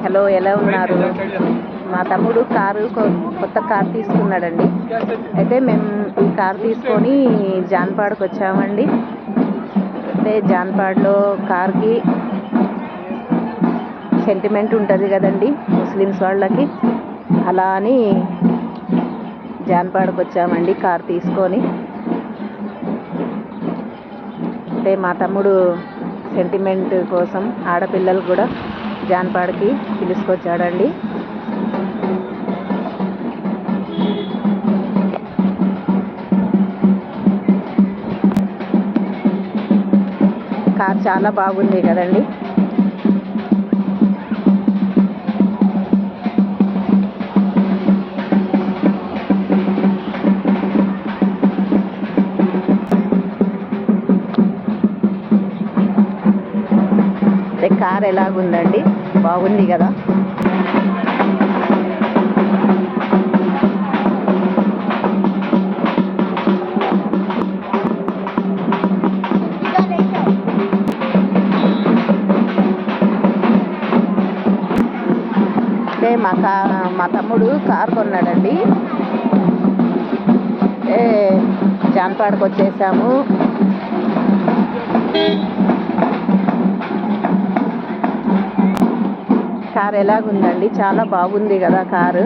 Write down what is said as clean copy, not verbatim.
Hello, ఎలా ఉన్నారు? మా తమ్ముడు కొత్త కారు తీసుకున్నాడండి. అయితే మేము ఈ కారు తీసుకొని జాన్పాడ్కి వచ్చామండి. అంటే జాన్పాడ్లో కార్కి సెంటిమెంట్ ఉంటుంది కదండి ముస్లిమ్స్ వాళ్ళకి. అలా అని జాన్పాడ్కి వచ్చామండి కారు తీసుకొని. అంటే మా తమ్ముడు సెంటిమెంట్ కోసం ఆడపిల్లలు కూడా జాన్పాడ్కి పిలుచుకొచ్చాడండి. కార్ చాలా బాగుంది కదండి. కార్ ఎలాగుందండి? బాగుంది కదా. అంటే మా తమ్ముడు కార్ కొన్నాడండి. జాన్పాడ్కి వచ్చేసాము. కార్ ఎలాగుందండి? చాలా బాగుంది కదా కారు.